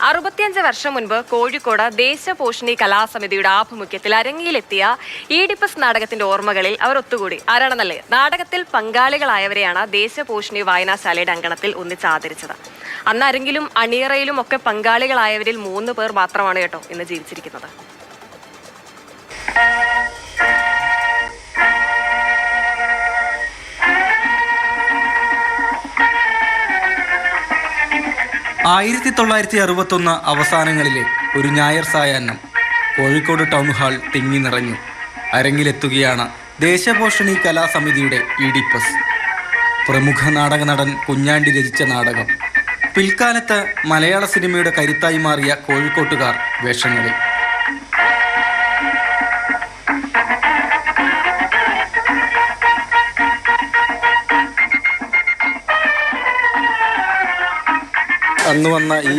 65 വർഷം മുൻപ് കോഴിക്കോട് ദേശപോഷിണി കലാസമിതിയുടെ ആഭിമുഖ്യത്തിൽ അരങ്ങിലെത്തിയ ഈഡിപ്പസ് നാടകത്തിന്റെ ഓർമ്മകളിൽ അവർ ഒത്തുകൂടി. ആരാണെന്നല്ലേ? നാടകത്തിൽ പങ്കാളികളായവരെയാണ് ദേശപോഷിണി വായനാശാലയുടെ അങ്കണത്തിൽ ഒന്നിച്ച് ആദരിച്ചത്. അന്ന് അരങ്ങിലും അണിയറയിലും ഒക്കെ പങ്കാളികളായവരിൽ 3 പേർ മാത്രമാണ് കേട്ടോ ഇന്ന് ജീവിച്ചിരിക്കുന്നത്. ആയിരത്തി 1961 അവസാനങ്ങളിലെ ഒരു ഞായർ സായാഹ്നം കോഴിക്കോട് ടൗൺ ഹാൾ തിങ്ങി നിറഞ്ഞു. അരങ്ങിലെത്തുകയാണ് ദേശപോഷിണി കലാസമിതിയുടെ ഈഡിപ്പസ്. പ്രമുഖ നാടക നടൻ കുഞ്ഞാണ്ടി രചിച്ച നാടകം. പിൽക്കാലത്ത് മലയാള സിനിമയുടെ കരുത്തായി മാറിയ കോഴിക്കോട്ടുകാർ വേഷങ്ങളിൽ. അന്ന് വന്ന ഈ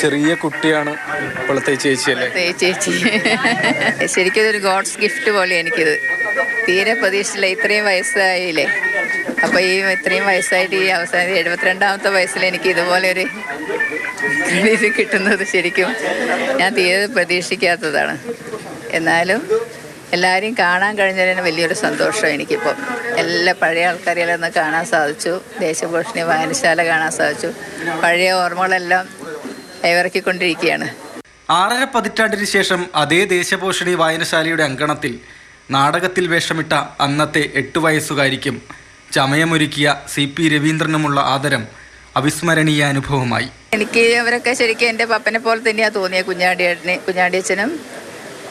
ചെറിയ കുട്ടിയാണ് ഇപ്പോഴത്തെ ചേച്ചി അല്ലേ? ചേച്ചി ശരിക്കും ഇതൊരു ഗോഡ്സ് ഗിഫ്റ്റ് പോലെ എനിക്കിത്. തീരെ പ്രതീക്ഷിച്ചില്ല, ഇത്രയും വയസ്സായില്ലേ. അപ്പോൾ ഈ ഇത്രയും വയസ്സായിട്ട് ഈ അവസാനം 72ാമത്തെ വയസ്സിൽ എനിക്ക് ഇതുപോലെ ഒരു ക്രെഡിറ്റ് കിട്ടുന്നത് ശരിക്കും ഞാൻ തീരെ പ്രതീക്ഷിക്കാത്തതാണ്. എന്നാലും എല്ലാവരെയും കാണാൻ കഴിഞ്ഞതിന് വലിയൊരു സന്തോഷം എനിക്കിപ്പോൾ. എല്ലാ പഴയ ആൾക്കാരെല്ലാം ഒന്ന് കാണാൻ സാധിച്ചു. ദേശപോഷിണി വായനശാല കാണാൻ സാധിച്ചു. പഴയ ഓർമ്മകളെല്ലാം അയവിറക്കിക്കൊണ്ടിരിക്കുകയാണ്. 6.5 പതിറ്റാണ്ടിന് ശേഷം അതേ ദേശപോഷിണി വായനശാലയുടെ അങ്കണത്തിൽ നാടകത്തിൽ വേഷമിട്ട അന്നത്തെ 8 വയസ്സുകാരിക്കും ചമയമൊരുക്കിയ CP രവീന്ദ്രനുമുള്ള ആദരം അവിസ്മരണീയ അനുഭവമായി. എനിക്ക് അവരൊക്കെ ശരിക്കും എൻ്റെ പപ്പനെ പോലെ തന്നെയാണ് തോന്നിയത്. കുഞ്ഞാണ്ടിയച്ഛനും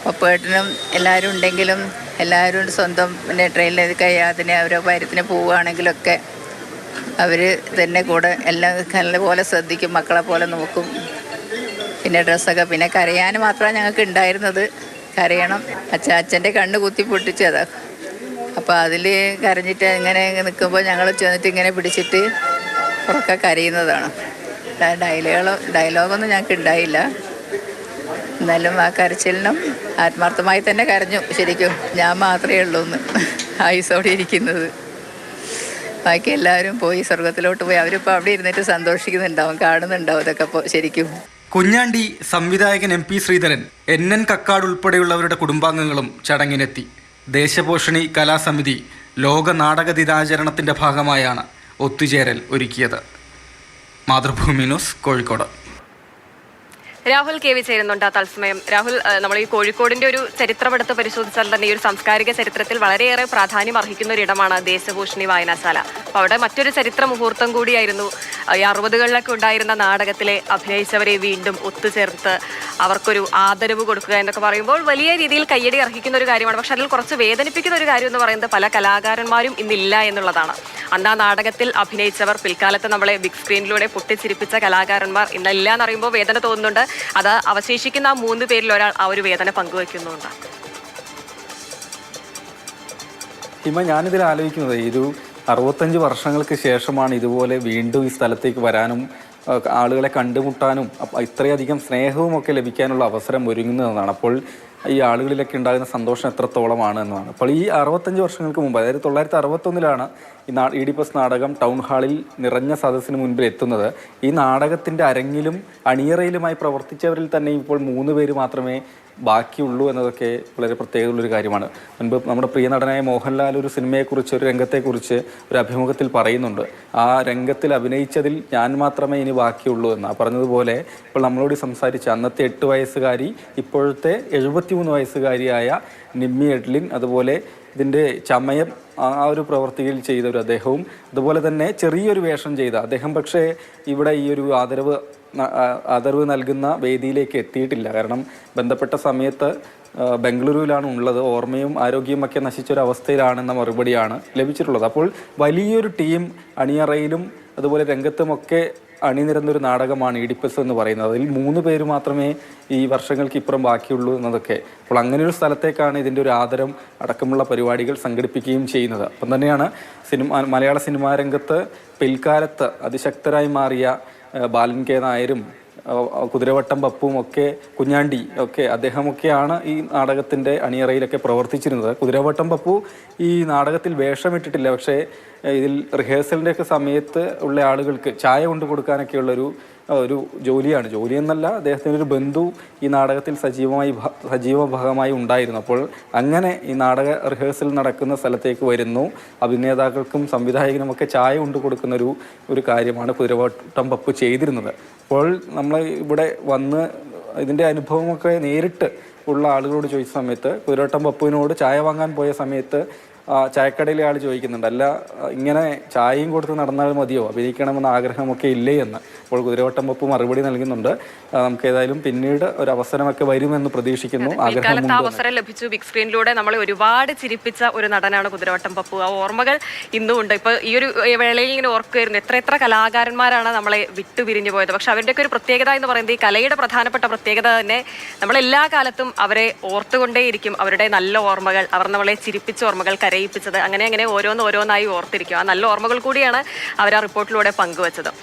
പപ്പേട്ടനും എല്ലാവരും ഉണ്ടെങ്കിലും എല്ലാവരും സ്വന്തം പിന്നെ ട്രെയിനിലൊക്കെ അതിന് ഓരോ കാര്യത്തിന് പോവുകയാണെങ്കിലൊക്കെ അവർ തന്നെ കൂടെ എല്ലാം നല്ലപോലെ ശ്രദ്ധിക്കും, മക്കളെ പോലെ നോക്കും. പിന്നെ ഡ്രസ്സൊക്കെ, പിന്നെ കരയാൻ മാത്രമാണ് ഞങ്ങൾക്ക് ഉണ്ടായിരുന്നത്. കരയണം, അച്ഛൻ്റെ കണ്ണ് കുത്തി പൊട്ടിച്ചതാ. അപ്പോൾ അതിൽ കരഞ്ഞിട്ട് ഇങ്ങനെ നിൽക്കുമ്പോൾ ഞങ്ങൾ ചെന്നിട്ട് ഇങ്ങനെ പിടിച്ചിട്ട് ഉറക്കെ കരയുന്നതാണ്. ഡയലോഗൊന്നും ഞങ്ങൾക്ക് ഉണ്ടായില്ല. എന്നാലും ആ കരച്ചിലിനും ആത്മാർത്ഥമായി തന്നെ കരഞ്ഞു. ശരിക്കും ഞാൻ മാത്രമേ ഉള്ളൂ എന്ന് ആയുസോടെ ഇരിക്കുന്നത്. ബാക്കി എല്ലാവരും പോയി സ്വർഗത്തിലോട്ട് പോയി. അവരിപ്പോൾ അവിടെ ഇരുന്നിട്ട് സന്തോഷിക്കുന്നുണ്ടാവും, കാണുന്നുണ്ടാവും ഇതൊക്കെ. ശരിക്കും കുഞ്ഞാണ്ടി, സംവിധായകൻ MP ശ്രീധരൻ, NN കക്കാട് ഉൾപ്പെടെയുള്ളവരുടെ കുടുംബാംഗങ്ങളും ചടങ്ങിനെത്തി. ദേശപോഷിണി കലാസമിതി ലോക നാടക ദിനാചരണത്തിൻ്റെ ഭാഗമായാണ് ഒത്തുചേരൽ ഒരുക്കിയത്. മാതൃഭൂമി ന്യൂസ്, കോഴിക്കോട്. രാഹുൽ KV ചേരുന്നുണ്ട് തത്സമയം. രാഹുൽ, നമ്മൾ ഈ കോഴിക്കോടിന്റെ ഒരു ചരിത്രമെടുത്ത് പരിശോധിച്ചാൽ തന്നെ ഈ ഒരു സാംസ്കാരിക ചരിത്രത്തിൽ വളരെയേറെ പ്രാധാന്യം അർഹിക്കുന്ന ഒരിടമാണ് ദേശപോഷിണി വായനശാല. അപ്പോൾ അവിടെ മറ്റൊരു ചരിത്ര മുഹൂർത്തം കൂടിയായിരുന്നു ഈ 60കളിലൊക്കെ ഉണ്ടായിരുന്ന നാടകത്തിലെ അഭിനയിച്ചവരെ വീണ്ടും ഒത്തുചേർത്ത് അവർക്കൊരു ആദരവ് കൊടുക്കുക എന്നൊക്കെ പറയുമ്പോൾ വലിയ രീതിയിൽ കയ്യടി അർഹിക്കുന്ന ഒരു കാര്യമാണ്. പക്ഷെ അതിൽ കുറച്ച് വേദനിപ്പിക്കുന്ന ഒരു കാര്യം എന്ന് പറയുന്നത് പല കലാകാരന്മാരും ഇന്നില്ല എന്നുള്ളതാണ്. അന്ന് ആ നാടകത്തിൽ അഭിനയിച്ചവർ, പിൽക്കാലത്ത് നമ്മളെ ബിഗ് സ്ക്രീനിലൂടെ പൊട്ടിച്ചിരിപ്പിച്ച കലാകാരന്മാർ ഇന്നില്ല എന്ന് പറയുമ്പോൾ വേദന തോന്നുന്നുണ്ട്. അത് അവശേഷിക്കുന്ന 3 പേരിൽ ഒരാൾ ആ ഒരു വേദന പങ്കുവെക്കുന്നുണ്ട്. ഞാനിതിൽ ആലോചിക്കുന്നത് ഒരു 65 വർഷങ്ങൾക്ക് ശേഷമാണ് ഇതുപോലെ വീണ്ടും ഈ സ്ഥലത്തേക്ക് വരാനും ആളുകളെ കണ്ടുമുട്ടാനും ഇത്രയധികം സ്നേഹവും ഒക്കെ ലഭിക്കാനുള്ള അവസരം ഒരുങ്ങുന്നതെന്നാണ്. അപ്പോൾ ഈ ആളുകളിലൊക്കെ ഉണ്ടാകുന്ന സന്തോഷം എത്രത്തോളമാണ് എന്നതാണ്. അപ്പോൾ ഈ 65 വർഷങ്ങൾക്ക് മുമ്പ്, അതായത് 1961 ഈ ഈഡിപ്പസ് നാടകം ടൗൺ ഹാളിൽ നിറഞ്ഞ സദസ്സിന് മുൻപിൽ എത്തുന്നത്. ഈ നാടകത്തിൻ്റെ അരങ്ങിലും അണിയറയിലുമായി പ്രവർത്തിച്ചവരിൽ തന്നെ ഇപ്പോൾ 3 പേര് മാത്രമേ ബാക്കിയുള്ളൂ എന്നതൊക്കെ വളരെ പ്രത്യേകതയുള്ളൊരു കാര്യമാണ്. മുൻപ് നമ്മുടെ പ്രിയ നടനായ മോഹൻലാൽ ഒരു സിനിമയെക്കുറിച്ച്, ഒരു രംഗത്തെക്കുറിച്ച് ഒരു അഭിമുഖത്തിൽ പറയുന്നുണ്ട്. ആ രംഗത്തിൽ അഭിനയിച്ചതിൽ ഞാൻ മാത്രമേ ഇനി ബാക്കിയുള്ളൂ എന്ന്. പറഞ്ഞതുപോലെ ഇപ്പോൾ നമ്മളോട് സംസാരിച്ച അന്നത്തെ 8 വയസ്സുകാരി ഇപ്പോഴത്തെ 73 വയസ്സുകാരിയായ നിമ്മി എഡ്ലിൻ, അതുപോലെ ഇതിൻ്റെ ചമയം ആ ഒരു പ്രവൃത്തിയിൽ ചെയ്ത അദ്ദേഹവും, അതുപോലെ തന്നെ ചെറിയൊരു വേഷം ചെയ്ത അദ്ദേഹം. പക്ഷേ ഇവിടെ ഈ ഒരു ആദരവ് നൽകുന്ന വേദിയിലേക്ക് എത്തിയിട്ടില്ല. കാരണം ബന്ധപ്പെട്ട സമയത്ത് ബംഗളൂരുവിലാണ് ഉള്ളത്. ഓർമ്മയും ആരോഗ്യവും ഒക്കെ നശിച്ചൊരവസ്ഥയിലാണെന്ന മറുപടിയാണ് ലഭിച്ചിട്ടുള്ളത്. അപ്പോൾ വലിയൊരു ടീം അണിയറയിലും അതുപോലെ രംഗത്തുമൊക്കെ അണിനിരന്നൊരു നാടകമാണ് ഈഡിപ്പസ് എന്ന് പറയുന്നത്. അതിൽ 3 പേര് മാത്രമേ ഈ വർഷങ്ങൾക്ക് ഇപ്പുറം ബാക്കിയുള്ളൂ എന്നതൊക്കെ. അപ്പോൾ അങ്ങനെയൊരു സ്ഥലത്തേക്കാണ് ഇതിൻ്റെ ഒരു ആദരം അടക്കമുള്ള പരിപാടികൾ സംഘടിപ്പിക്കുകയും ചെയ്യുന്നത്. അപ്പം തന്നെയാണ് മലയാള സിനിമാ രംഗത്ത് പിൽക്കാലത്ത് അതിശക്തരായി മാറിയ ബാലൻ K നായരും കുതിരവട്ടം പപ്പും ഒക്കെ, കുഞ്ഞാണ്ടി ഒക്കെ, അദ്ദേഹമൊക്കെയാണ് ഈ നാടകത്തിൻ്റെ അണിയറയിലൊക്കെ പ്രവർത്തിച്ചിരുന്നത്. കുതിരവട്ടം പപ്പു ഈ നാടകത്തിൽ വേഷമിട്ടിട്ടില്ല. പക്ഷേ ഇതിൽ റിഹേഴ്സലിൻ്റെയൊക്കെ സമയത്ത് ഉള്ള ആളുകൾക്ക് ചായ കൊണ്ടു കൊടുക്കാനൊക്കെയുള്ളൊരു ഒരു ജോലിയാണ്. ജോലി എന്നല്ല, അദ്ദേഹത്തിൻ്റെ ഒരു ബന്ധു ഈ നാടകത്തിൽ സജീവ ഭാഗമായി ഉണ്ടായിരുന്നു. അപ്പോൾ അങ്ങനെ ഈ നാടക റിഹേഴ്സൽ നടക്കുന്ന സ്ഥലത്തേക്ക് വരുന്നു. അഭിനേതാക്കൾക്കും സംവിധായകനുമൊക്കെ ചായ കൊണ്ടു കൊടുക്കുന്ന ഒരു കാര്യമാണ് കുതിരവട്ടം പപ്പു ചെയ്തിരുന്നത്. അപ്പോൾ നമ്മൾ ഇവിടെ വന്ന് ഇതിൻ്റെ അനുഭവമൊക്കെ നേരിട്ട് ഉള്ള ആളുകളോട് ചോദിച്ച സമയത്ത്, കുതിരവട്ടം പപ്പുവിനോട് ചായ വാങ്ങാൻ പോയ സമയത്ത് ചായക്കടയിലെ ആൾ ചോദിക്കുന്നുണ്ട്, അല്ല ഇങ്ങനെ ചായയും കൊടുത്ത് നടന്നാൽ മതിയോ, അഭിനയിക്കണമെന്ന ആഗ്രഹമൊക്കെ ഇല്ലേ എന്ന്. അപ്പോൾ കുതിരവട്ടം പപ്പു മറുപടി നൽകുന്നുണ്ട്, നമുക്ക് ഏതായാലും പിന്നീട് ഒരു അവസരമൊക്കെ വരുമെന്ന് പ്രതീക്ഷിക്കുന്നു. പിൽക്കാലത്ത് ആ അവസരം ലഭിച്ചു. ബിഗ് സ്ക്രീനിലൂടെ നമ്മളെ ഒരുപാട് ചിരിപ്പിച്ച ഒരു നടനാണ് കുതിരവട്ടം പപ്പു. ആ ഓർമ്മകൾ ഇന്നും ഉണ്ട്. ഇപ്പൊ ഈ ഒരു വേളയിൽ ഇങ്ങനെ ഓർക്കുമായിരുന്നു, എത്ര കലാകാരന്മാരാണ് നമ്മളെ വിട്ടുപിരിഞ്ഞു പോയത്. പക്ഷെ അവരുടെയൊക്കെ ഒരു പ്രത്യേകത എന്ന് പറയുന്നത്, ഈ കലയുടെ പ്രധാനപ്പെട്ട പ്രത്യേകത തന്നെ നമ്മളെല്ലാ കാലത്തും അവരെ ഓർത്തുകൊണ്ടേയിരിക്കും. അവരുടെ നല്ല ഓർമ്മകൾ, അവർ നമ്മളെ ചിരിപ്പിച്ച ഓർമ്മകൾ, കരയിപ്പിച്ചത്, അങ്ങനെ ഓരോന്നായി ഓർത്തിരിക്കും. ആ നല്ല ഓർമ്മകൾ കൂടിയാണ് അവർ ആ റിപ്പോർട്ടിലൂടെ പങ്കുവച്ചത്.